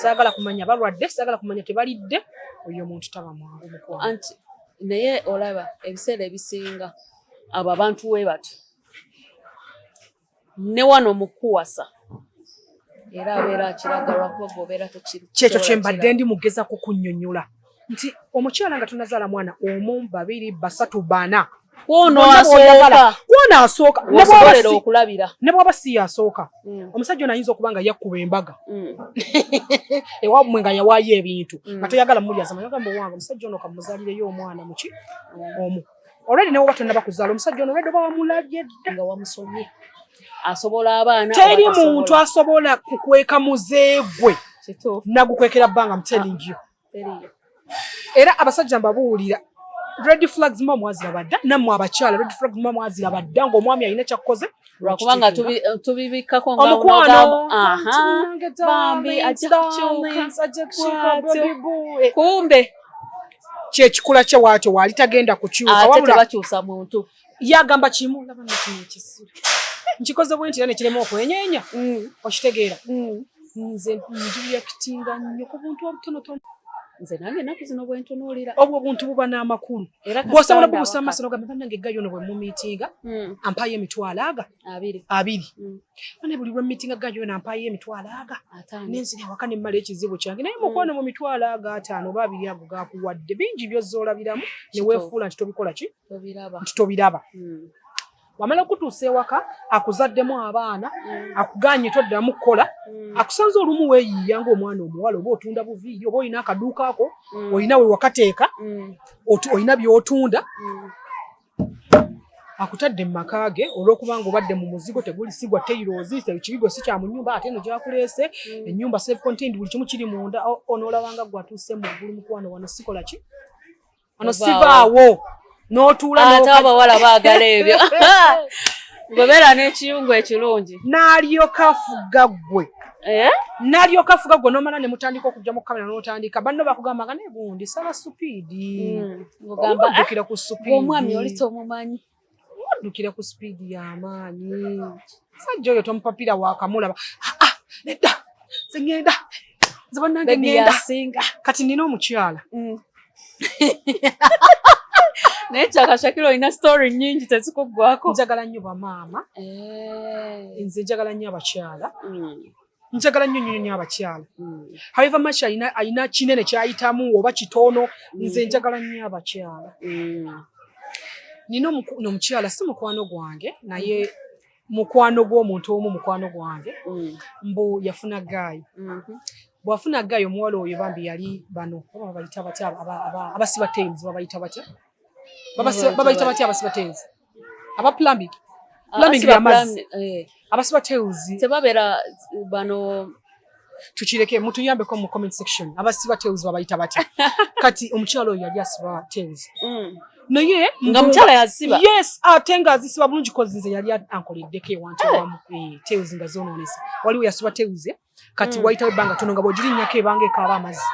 saagala kumanya balwadde saagala kumanya tebalidde oyo omuntu taba mwangu mukwano naye olaba ebiseera ebisinga abo abantu we bati ne wano mu kuwasa era abeera akiragalwa kuba bw'obeera kyekyo kye mbadde ndi mugezako kunnyonnyola nti omukyala nga tunazaala mwana omu babiri basatu bana wono asooka osobolera okulabira ne bw'aba si yasooka omusajja ono ayinza okuba nga yakkuba embaga ewaabwe nga yawaayo ebintu nga toyagala mulyaza mayagamba owange omusajja ono kamuzaalireyo omwana muki omu olwedi ne woba tonnaba kuzaala omusajja ono olwedi oba wamulabye dda nga wamusomye asobola abaana teri muntu asobola kukweka muzeegwe nagukwekera bbanga mutelingiyo era abasajja mbabuulira red flags mba mwaziraba dda nammwe abakyala red flags mba mwaziraba dda ng'omwami alina kyakkoze lwakubanga tubibikkako omukwano bambi ajja kumbe kyekikula kye waakyo waali tagenda kukyuka ate tebakyusa muntu yagamba kimu laba nakino ekisiru nkikoze bwe nti era nekirema okwenyeenya okitegeera nze njuyakitinga nnyo ku buntu obutonotono nze nange ennaku zino bwe ntunuulira obwo buntu buba n'amakulu bw'osobola bubusa amaaso n'ogamba bannange eggaayo ono bwe mumiitinga ampaayo emitwalo aga abiri bane buli lwe miitinga ggaayo ono ampaayo emitwalo aga nenzira ewaka ne mmala ekizibu kyange naye mukwano mu mitwalo aga 5 oba 2 ago gakuwadde bingi by'ozoolabiramu ne weefuula nti tobikola ki nti tobiraba wamala okutuusa ewaka akuzaddemu abaana akuganye toddamu kukola akusanze olumu weeyiiya ng'omwana omuwala oba otunda buviiri oba olina akaduuka ako olina we wakateeka olina by'otunda akutadde mu maka ge olw'okubanga obadde mu muzigo tegulisigwa teirozi ekibigo si kya mu nnyumba ate eno gyakuleese ennyumba self contained buli kimu kiri munda onoolabanga gwe atuuse mu ggulu mukwano wano sikola ki wano sivaawo n'otuula ate abawala baagala ebyo gobeera n'ekiyungu ekirungi n'alyoka afuga ggwe n'omala ne mutandika okujja mu kamera n'otandika banno bakugambanga naye gundi sala supiidi oddukira ku supiidi omwami oli tomumanyi oddukira ku supiidi y'amaanyi sajja oyo tomupapira waakamulaba nedda ze ŋŋenda ze bannange ŋŋenda kati nina omukyala naye kyakashakira olina story nnyingi tezikuggwako njagala nnyo bamaama nze njagala nnyo abakyala njagala nnyo abakyala however much alina kinene kyayitamu oba kitono nze njagala nnyo abakyala nina omukyala si mukwano gwange naye mukwano gw'omuntu omu mukwano gwange mbu yafuna gaayi bw'afuna gaayi omuwala oyo bambi yali bano oba babayita batya abasiba tames babayita batya babayita batya abasiba tails aba plumbing byamazzi abasiba tails tebabeera bano tukireke mutuyambeko mu comment section abasiba tails babayita bati kati omukyalo yali asiba tails naye nga mukyala yasiba yes atenga azisiba bulungi kozi nze yali ankoleddeko ewantu wamu tails nga zonoonesa waliwo yasiba tails kati wayitawo ebbanga tono nga bw'ogirinnyako ebanga ekaaba amazzi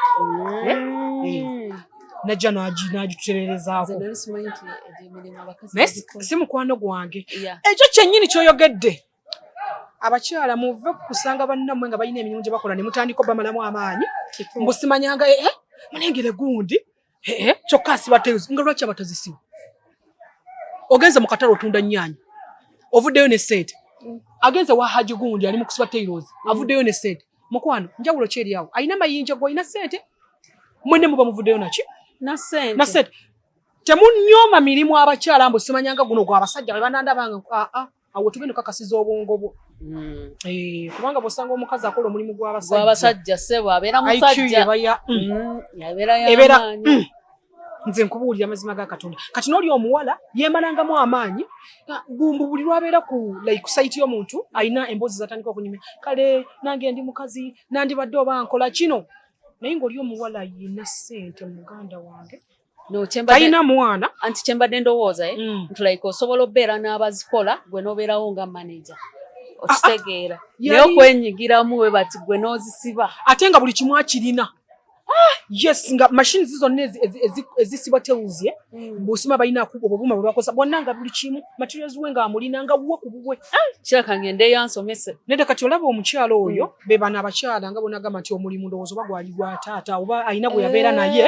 najja n'agitutererezaako si mukwano gwange ekyo kyennyini kyoyogedde abakyala muve kusanga bannammwe nga balina emirimu gye bakola ne mutandika obamalamu amaanyi mbusimanyanga mulengere gundi kyokka asiba tails nga lwaki abatazisiba ogenze mu katale otunda nnyaanya ovuddeyo ne sente agenze wa haji gundi ali mu kusiba tails avuddeyo ne sente mukwano njawulo ki eri awo alina mayinja gwe alina sente mwenne muba muvuddeyo naki na sente temunyooma mirimu abakyala mbu simanyanga guno gwa abasajja banandabanga awo tugenda kakasiza obwongo bwo kubanga bw'osanga omukazi akola omulimu gw'abasajja sebo abeera musajja ebeera nze nkubuulira amazima ga Katonda kati n'oli omuwala yeemalangamu amaanyi bumbu buli lwabeera ku site y'omuntu alina emboozi zatandika okunyumya kale nange ndi mukazi nandibadde oba nkola kino naye ng'oli omuwala yina ssente muganda wange talina mwana anti kyembadde ndowooza ntulaika osobola obeera n'abazikola gwe n'obeerawo nga manager okitegeera naye okwenyigiramu we bati gwe n'ozisiba ate nga buli kimu akirina yes nga machines zonna ezisiba tails bw'osima balina obubuma bwe bakozesa bwonna nga buli kimu materials we nga amulina nga wuwe ku bubwe kiraka ngende yansomese nede kati olaba omukyalo oyo be bana abakyala nga bonagamba nti omulimu ndowooza oba gwali gwa taata oba alina gwe yabeera naye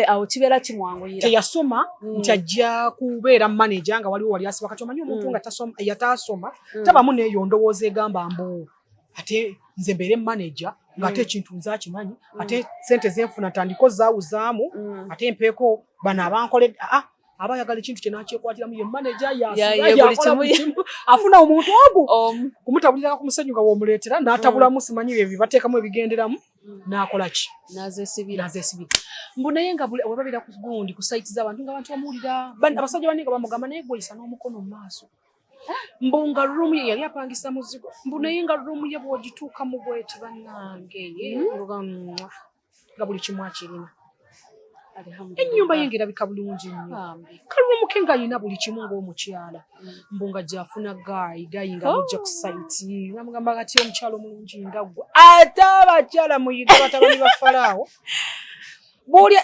awo kibeera kimwanguyira teyasoma nti ajja kubeera manager nga waliwo wali asiba kati omanyi omuntu nga yataasoma tabamu neeyo ndowooza egamba mbu ate nze mbeere manager ng'ate ekintu nze akimanyi ate sente zenfuna ntandiko zaawuzaamu ate mpeeko bano abankoledde aba ayagala ekintu kye n'akyekwatiramu ye manager yakola buli kimu afuna omuntu ogwo kumutabulirako ku musenyu nga w'omuleetera n'atabulamu simanyi bye bateekamu ebigenderamu n'akola ki n'azeesibira mbu naye nga bwe babeera ku gundi ku site z'abantu nga bamuwulira abasajja banne nga bamugamba naye gweyisa n'omukono mu maaso mbu nga ruumu ye yali apangisa muzigo mbu naye nga ruumu ye bw'ogituukamu bweti bannange nga buli kimu akirina ennyumba ye ng'erabika bulungi nnyo karuumu ke ng'alina buli kimu ng'omukyala mbu nga gy'afuna gayi nga mujja ku sayiti namugamba kati omukyala omulungi nga ggwe ate abakyala muyiga batabani ba Falaawo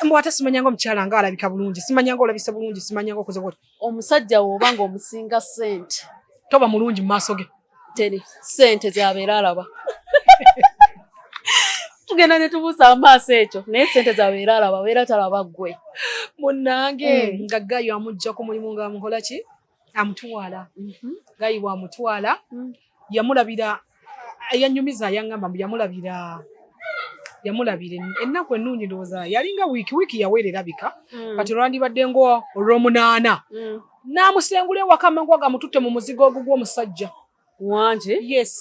mbu ate simanyanga omukyala nga alabika bulungi simanyanga olabise bulungi simanyanga okoze bwoti omusajja woba nga omusinga ssente toba mulungi mu maaso ge teri ssente z'abeera alaba tugenda ne tubuusa amaaso ekyo naye ssente z'abeera alaba abeera talaba ggwe munnange nga gayi amugja ku mulimu ng'amukola ki amutwala gayi bw'amutwala yamulabira eyanyumiza yaŋŋamba mbu yamulabira ennaku ennungi ndowooza yalinga wiiki yaweera erabika kati olwandibadde ngo olw'omunaana n'amusengula ewaka amangu agamututte mu muzigo ogwo gw'omusajja wanje yes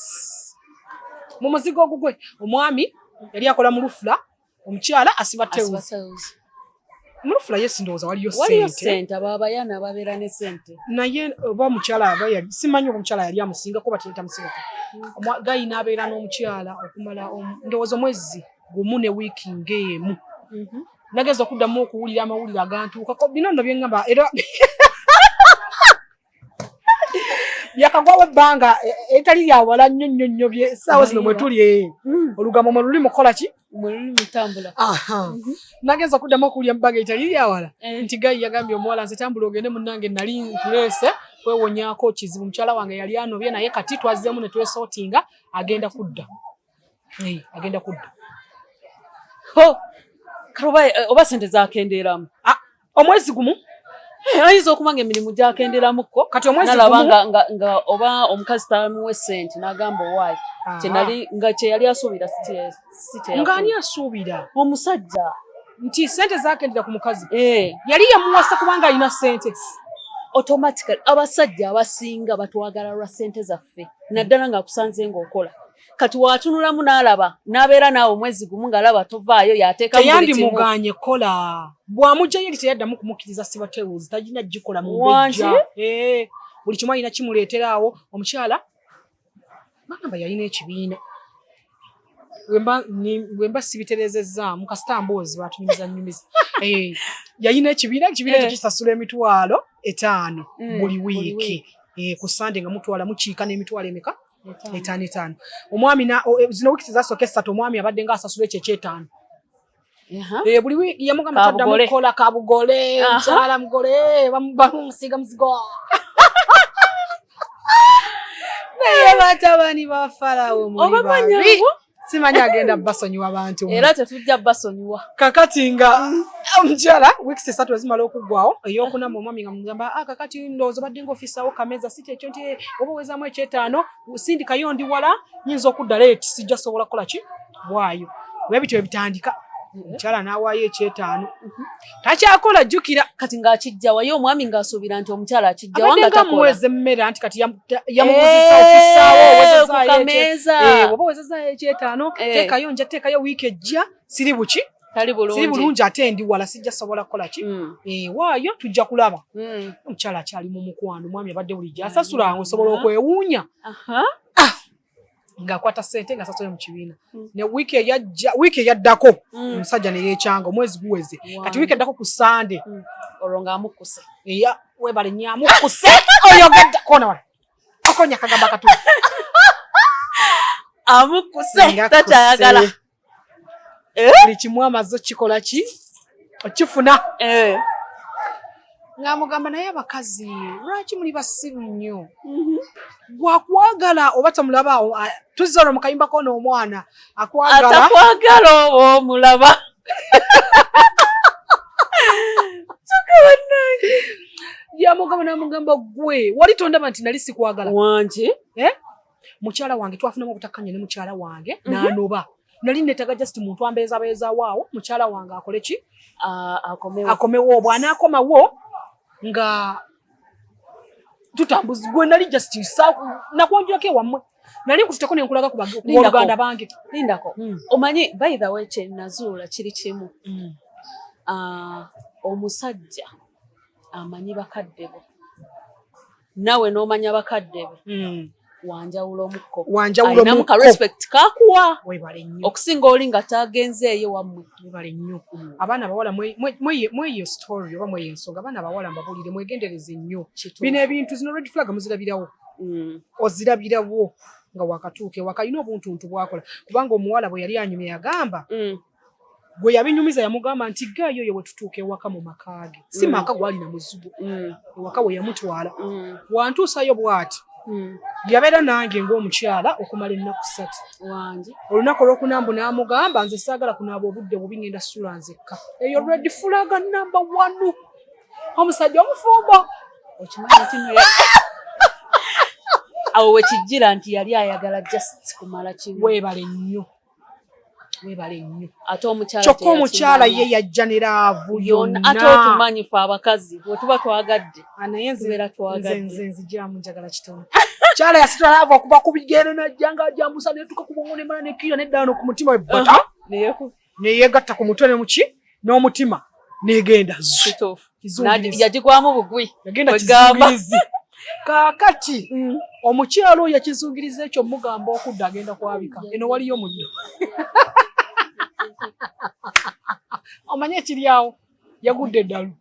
mu muzigo ogugwe omwami yali akola mu lufula omukyala asiba tails mu lufula yes ndowooza waliyo sente ababayana babeera ne sente naye oba omukyala simanyi oba omukyala yali amusingako batetamusinga gayi n'abeera n'omukyala okumala ndowooza omwezi gumu ne wiiki ng'emu nageza okuddamu okuwulira amawulire agantuukako bino nno byeŋŋamba era byakagwawo ebbanga etali lyawala nnyo essaawa zino mwe tuli olugambo mwe luli mukola ki mwe luli mutambula nageza okuddamu okuwulira mubanga etali lyawala nti gayi yagambye omuwala nze tambula ogende munnange nali nkuleese kwewonyaako kizibu mukyala wange yali anobye naye kati twazzeemu ne twesootinga agenda kudda oba sente zakendeeramu omwezi gumu ayinza okuba nga emirimu gyakenderamuko kati omwezi nalaba nga oba omukazi tamuwe sente n'agamba owaayi nga kye yali asuubira si ng'ani asuubira omusajja nti sente zakendera ku mukazi yali yamuwasa kubanga alina sente automatically abasajja abasinga batwagala lwa sente zaffe naddala ng'akusanze ng'okola kati watunulamu n'alaba n'abeera naawe omwezi gumu ng'alaba tovaayo yateeka teyandi muganye kola bw'amugjayo eri teyaddamu kumukkiriza siba tails tagina gikola mu bejja buli kimu alina kimuleeteraawo omukyala bagamba yalina ekibiina wemba sibiterezezaamu kasita mboozi batunyumiza yayina ekibiina tekisasula emitwalo 5 buli wiiki ku Sunday nga mutwala mukiika n'emitwalo emeka 5. Omwami zino wiiki zasooka 3 omwami abadde nga asasula ekyo 5. Buli wiiki yamugamba taddamu kukola kabugole mukyala mugole bamusiiga muzigo naye batabani ba Falawo muli simanyi agenda basonyiwa abantu era tetujja basonyiwa kakati nga omukyala wiiki 3 ezimala okuggwawo ey'okunama omwami nga mugamba kakati ndowooza obadde ng'ofiisawo kameza si kyekyo nti oba owezaamu 5 sindikayo ndi wala nyinza okudda leeti sijja sobola kukola ki bwayo bwe bityo bitandika omukyala n'awaayo 5 takyakola jjukira kati ng'akijja wayo omwami ng'asuubira nti omukyala akijja wanga takola muweze mmere anti kati yamubuzisa ofisaawo oba owezezaayo 5 teekayo nja teekayo wiiki ejja siri buki tali bulungi ate ndi wala sijja sobola kukola ki waayo tujja kulaba omukyala akyali mu mukwano omwami abadde bulijjo asasulanga osobola okwewuunya ng'akwata ssente nga sasula mu kibiina ne wiiki eyaddako omusajja ne yeekyanga omwezi guweze kati wiiki eddako ku Sunday olwo ng'amukkuse webale nyamukkuse oyogedde kona wala okonya kagamba katuufu amukkuse takyayagala buli kimu amaze okikola ki okifuna ng'amugamba naye abakazi lwaki muli basiru nnyo gwakwagala oba tamulaba tuzza olwo mukayimbako n'omwana atakwagala oba omulaba yamugamba namugamba gwe wali tondaba nti nali sikwagala wanje mukyala wange twafunamu obutakkanya ne mukyala wange n'anoba nali neetaga just muntu ambeezabeezawaawo mukyala wange akole ki akomewo bw'anaakomawo nga tutambuzi gwe nali just nakwanjulako ewammwe nali nkututeko nenkulaga ku baganda bange lindako omanyi by the way kyenazuula kiri kimu omusajja amanyi bakadde bo nawe n'omanya bakadde be wanjawulo omukko ayinamu ka respect kakuwa okusinga oli nga tagenzeeyo wammwe webale nnyo abaana abawala mweyo story oba mweyo ensonga abaana abawala mbabulire mwegendereze nnyo bino ebintu zino red flag muzirabirawo ozirabirawo nga wakatuuka ewaka yina obuntuntu bwakola kubanga omuwala bwe yali anyumye yagamba gwe yabinyumiza yamugamba nti gaayo yo wetutuuka ewaka mu makaage si maka gwali na muzigo ewaka we yamutwala wantuusayo bw'ati yabeera nange ng'omukyala okumala ennaku 3 wange olunaku olwokunambu n'amugamba nze saagala kunaaba obudde bubi ngenda ssula nzekka eyo red flag number 1 omusajja omufumbo okimanyi awo wekijjira nti yali ayagala just kumala kimu weebale nnyo ate omukyala kyokka omukyala ye yajja ne laavu yonna ate otumanyi fe abakazi bwe tuba twagadde naye tubeera twagadde nze nzigiramu njagala kitono kyala yasitula laavu okuva ku bigere najja nga ajambusa netuka ku bwongo nemala nekkira neddaano ku mutima webbata neyegatta ku mutwe nemuki n'omutima negenda yagigwamu bugwi yagenda kizungirizi kaakati omukyala oyo yakizungiriza ekyo mugamba okudda agenda kwabika eno waliyo muddo omanye ekiri awo yagudde eddalu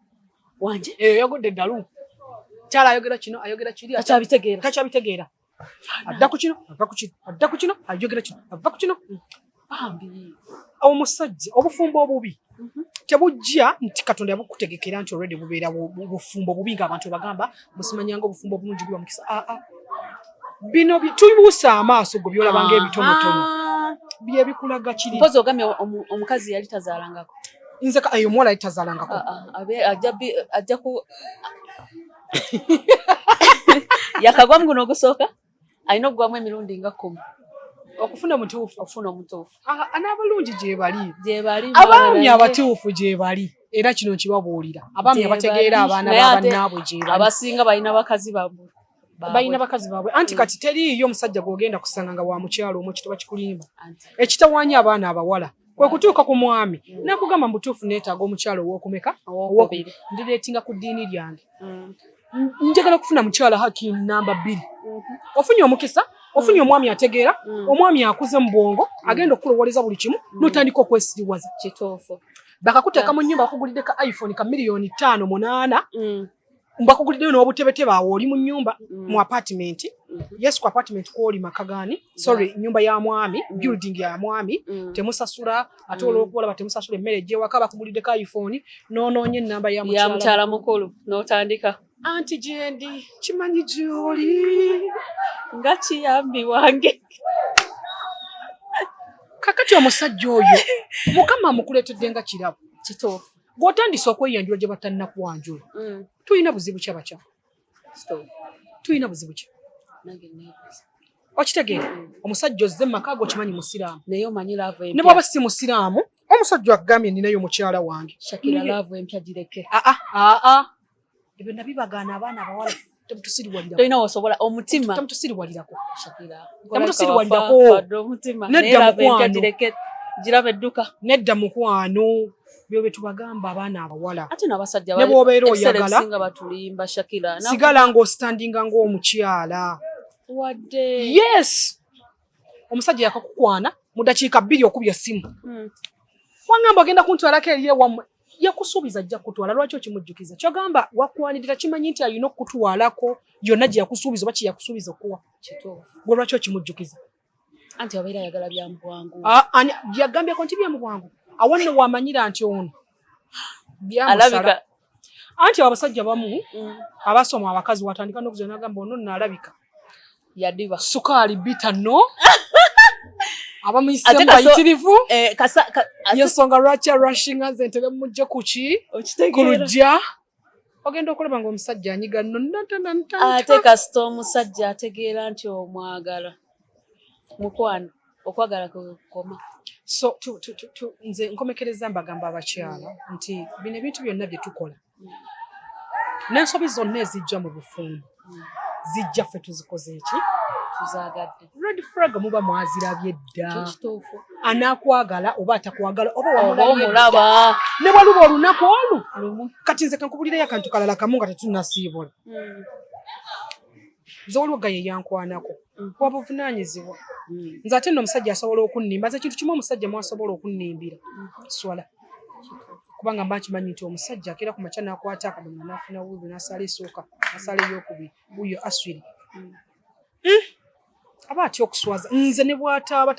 wanje yagudde eddalu kyala ayogera kino ayogera kiri takyabitegeera adda ku kino ava ku kino adda ku kino ayogera kino ava ku kino bambi omusajja obufumbo obubi tebujja nti Katonda yabukutegekera nti already bubeera bufumbo bubi ng'abantu bagamba busimanyanga obufumbo obulungi buba mukisa bino tubuusa amaaso go byolabanga ebitonotono byebikulaga kiri mpozi ogambye omukazi yali tazaalangako nze eyo omuwala yali tazaalangako ajja ku yakagwamu guno ogusooka alina okugwamu emirundi nga 10 okufuna omutuufu n'abalungi gyebali abaami abatuufu gyebali era kino nkibabuulira abaami abategeera abaana babannaabwe gyebali abasinga balina bakazi baabwe anti kati teriiyo omusajja gw'ogenda kusanga nga wa mukyalo omwo kitoba kikulimba ekitawaanya abaana abawala kwe kutuuka ku mwami nakugamba mu butuufu neetaaga omukyalo ow'okumeka ndireetinga ku ddiini lyange njagala okufuna mukyala hakimu namba 2 ofunye omukisa ofunye omwami ategeera omwami akuze mu bwongo agenda okulowoleza buli kimu n'otandika okwesiriwaza kituufu bakakuteeka mu nnyumba bakugulidde ka iphone ka miliyoni 5-8 mbakuguliddeyo n'obutebetebe awo oli mu nnyumba mu apartment yes ku apartment kwoli makagani sorry nyumba ya mwami building ya mwami temusasula ate olwokubalaba temusasula emmere gyewaka bakugulidde ka iphone noonoonye ennamba ya mukyala mukulu n'otandika anti gyendi kimanyi gy'oli nga kiyambi wange kakati omusajja oyo mukama amukuleetedde nga kirabo kituufu gw'otandise okweyanjula gye batannakuwanjula tulina buzibu ki abakya tulina buzibu ki okitegeera omusajja ozze mu maka go kimanyi musiraamu naye omanyi laavu empya ne bw'aba si musiraamu omusajja agambye ninayo mukyala wange Shakira laavu empya gireke ebyo nabibagaana abaana abawala temutusiriwalirako tolina wosobola omutima temutusiriwalirako Shakira temutusiriwalirako omutima nedda mukwano gireke giraba edduka nedda mukwano byo betubagamba abaana abawala ate n'abasajja ne bw'obeera oyagala singa batulimba Shakira sigala ng'ostandinga ng'omukyala wadde yes omusajja yakakukwana mu dakiika 2 okubya essimu wangamba agenda kuntwalako eri ewammwe yakusuubiza ajja kutwala lwaki okimujjukiza kyogamba wakwanirira kimanyi nti alina okutwalako yonna gye yakusuubiza oba kye yakusuubiza okuwa gwe lwaki okimujjukiza anti abeera ayagala bya mu bwangu yagambyeko nti bya mu bwangu awanne wamanyira nti ono byamusala anti abasajja bamu abasoma abakazi watandika n'okuzira n'agamba ono naalabika yadiba sukaali bita no abamuyise bayitirivu yensonga lwaki arushinga nze ntebe mujje kuki kulujja ogenda okulaba ng'omusajja anyiga ate kasita omusajja ategeera nti omwagala mukwano okwagala kukoma so nze nkomekereza mbagamba abakyala nti bino ebintu byonna bye tukola n'ensobi zonna ezijja mu bufumbo zijja ffe tuzikoze eki tuzagadde red flag muba mwazirabye dda kituufu anaakwagala oba atakwagala oba wamulaba ne bwaluba olunaku olu kati nze kankubulireyo akantu kalala kamu nga tetunnasiibula nze waliwo gaye yankwanako wabuvunaanyizibwa nze ate nno omusajja asobola okunnimba nze kintu kimu omusajja mwasobola okunnimbira swala kubanga mba nkimanyi nti omusajja akeera ku makya n'akwata akadomola n'afuna wuubi n'asala esooka n'asala eyokubiri wuuyo aswiri aba atya okuswaza nze ne bw'ataaba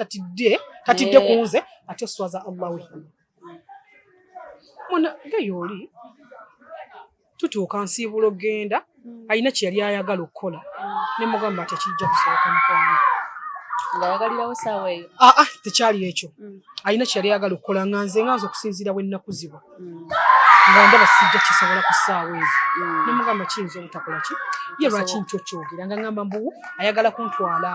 tatidde ku nze ate oswaza Allah we mwana gayooli tutuuka nsiibula ogenda alina kye yali ayagala okukola ne mugamba ati ekijja kusoboka mukwano ng'ayagalirawo saawa eyo tekyali ekyo alina kye yali ayagala okukola nga nze okusinziira bwe nnakuzibwa nga ndaba sijja kisobola ku ssaawa ezo ne mugamba kiyinza obutakola ki ye lwaki nkyo kyogera nga ngamba mbu ayagala kuntwala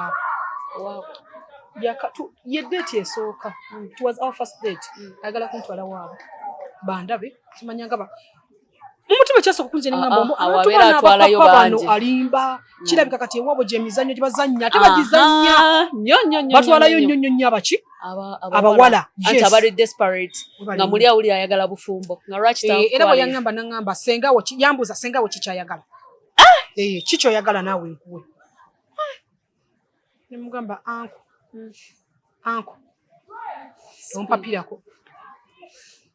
ye date esooka it was our first date ayagala kuntwala waabo bandabe simanyanga umutima kyasooka kunze nengamba abantu bano alimba kirabika kati ewaabo gy'emizannyo gye bazannya ate bagizannya batwalayo nnyo nnyo abaki abawala anti abali desperate nga muli awuli ayagala bufumbo nga lwaki era bwe yaŋŋamba naŋŋamba sengawo yambuuza sengawo kikyayagala kikyoyagala naawe nkuwe ne mugamba anko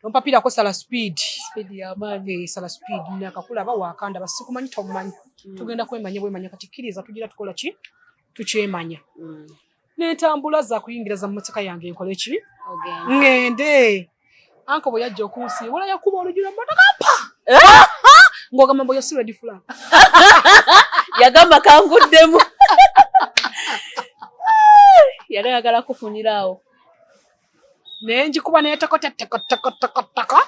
ompapirako sala speed y'amaanyi sala speed nakakulaba wakanda basikumanyi tomumanyi tugenda kwemanya bwemanya kati kkiriza tugira tukola ki tukyemanya n'entambula za kuyingira mu mmotoka yange nkole ki ngende anko bwe yajja okunsiibula yakuba olugiro mmotoka ng'ogamba mbu yosi ready flag yagamba kanguddemu yali ayagala kufuniraawo nenjikuba netekotetekotekoteka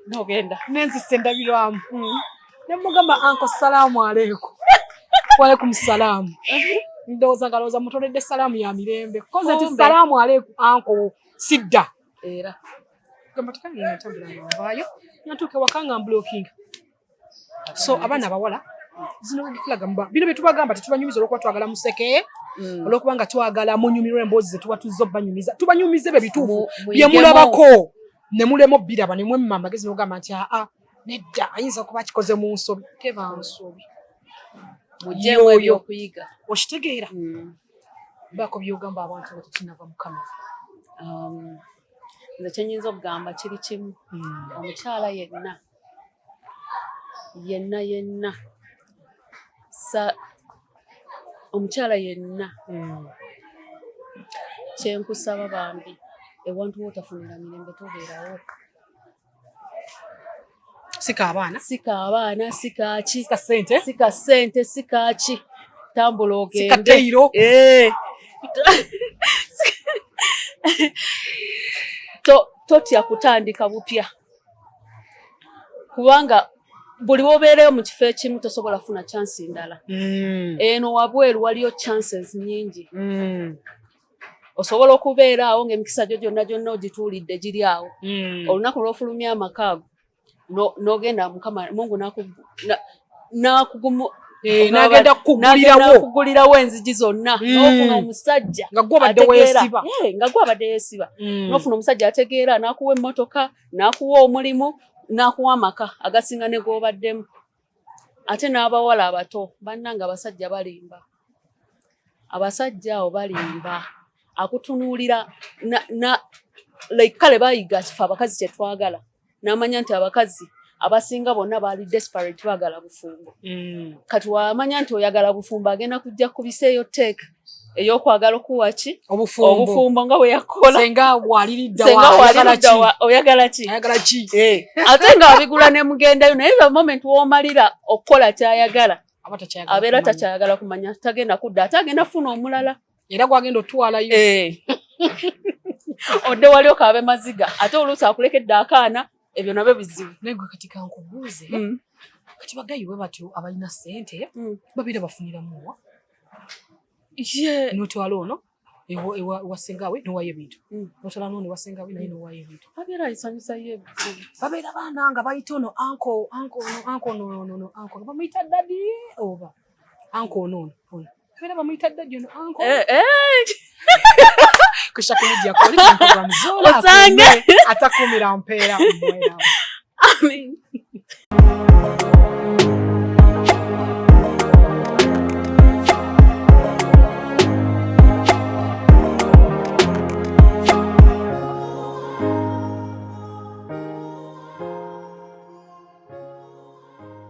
nogenda nenzisa endabirwamu nemugamba anko salaamu aleikum waalaikum salaamu ndowooza ngalowooza mutonedde salaamu ya mirembe koze nti salaamu aleikum anko sidda era gamba tekagenda ntambula navaayo natuuka ewaka nga mbulookinga so abaana abawala zino red flag bino bye tubagamba tetubanyumiza olwokuba twagala museke olwokuba nga twagala munyumirwa emboozi ze tuba tuzza obbanyumiza tubanyumize be bituufu bye mulabako ne mulema obbiraba ne mwemma amagezi n'ogamba nti nedda ayinza okuba kikoze mu nsobi teba nsobi mujjemu ebyokuyiga okitegeera baako byogamba abantu nga tetunava mukama nze kyenyinza okugamba kiri kimu. Omukyala yenna omukyala yenna kyenkusaba bambi ewantu wootafunira mirembe tobeerawo. Sika abaana sikaki sika sente sika sente sikaki tambula ogende sika teiro totya kutandika bupya kubanga buli wobeereyo mu kifo ekimu tosobola kufuna chance ndala. Eno wabweru waliyo chances nyingi. Osobola okubeera awo ng'emikisa gyo gyonna ogituulidde giri awo. Olunaku lw'ofulumya amakaago n'ogenda Mukama Mungu n'agenda kugulirawo enzigi zonna n'ofuna omusajja nga gwe obadde weesiba n'ofuna omusajja ategeera n'akuwa emmotoka n'akuwa omulimu n'akuwa amaka agasinga ne g'obaddemu. Ate n'abawala abato bannanga abasajja balimba akutunuulira like kale bayiga kifa abakazi kyetwagala n'amanya nti abakazi abasinga bonna baali desperate baagala bufumbo. Kati wamanya nti oyagala bufumbo agenda kujja kubiseeyo teeka ey'okwagala okuwa ki obufumbo nga bwe yakola senga waliridda oyagala ki ate ng'abigula ne mugendayo naye the moment w'omalira okukola kyayagala abeera takyayagala kumanya tagenda kudda ate agenda kufuna omulala era gwagenda otwalayo odde wali okaabe maziga ate oluusi akulekedde akaana ebyo nabyo bizibu. Naye gwe kati kankubuuze kati bagayiwe batyo abalina ssente babeera bafuniramuwa n'otwala ono ewasengawe n'owaayo ebintu n'otwala n'ono ewasengawe naye n'owaayo ebintu babeera ayisanyusayo babeera baana nga bayita ono anko nga bamuyita dadi oba anko ono babeera bamuyita dadi ono anko kushakulijja kuli programu zola atakumira mpeera. Amen.